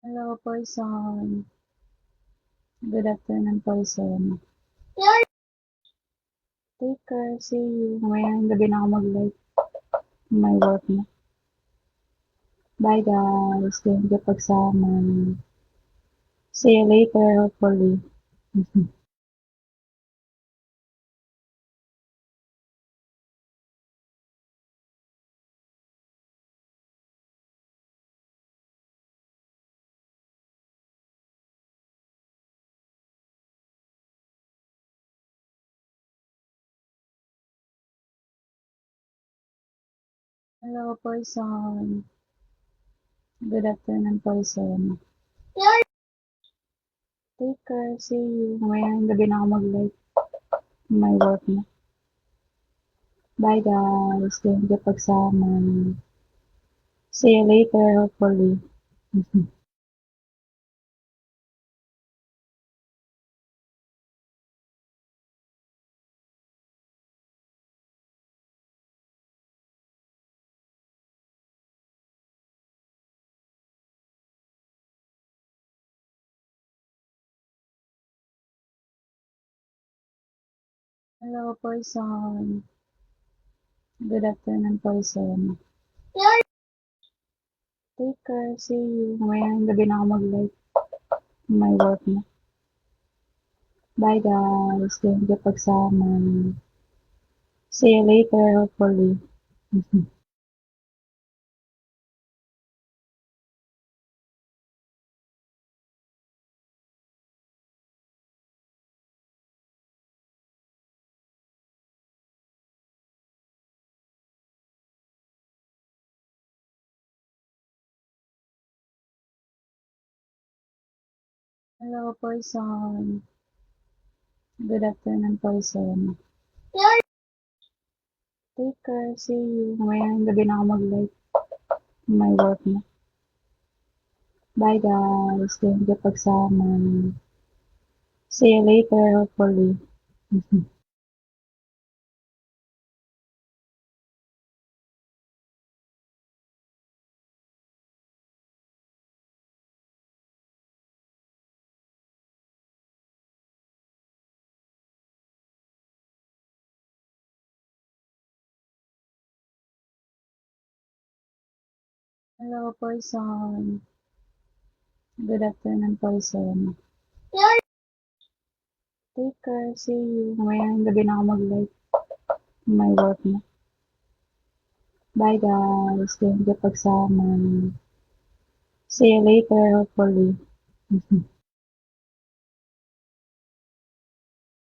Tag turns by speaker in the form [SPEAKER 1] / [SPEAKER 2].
[SPEAKER 1] Hello, person. Good afternoon, person. Take care. See you. Mamayang gabi na ako mag-live. May work na. Bye, guys. Thank you pagsama. See you later, hopefully. Hello, person. Good afternoon, person. Take care. See you. Mamayang gabi na ako mag-live. May work na. Bye, guys. Thank you pagsama. See you later, hopefully. Hello, person. Good afternoon, person. Take care. See you. Mamayang gabi na ako mag-live. May work na. Bye, guys. Thank you pagsama. See you later, hopefully. Hello, person. Good afternoon, person. Take care. See you. Mamayang gabi na ako mag-live. May work na. Bye, guys. Thank you pagsama. See you later, hopefully. Hello, person. Good afternoon, person. Take care. See you. Mamayang gabi na ako mag-live. May work na. Bye, guys. Thank you pagsama. See you later, hopefully.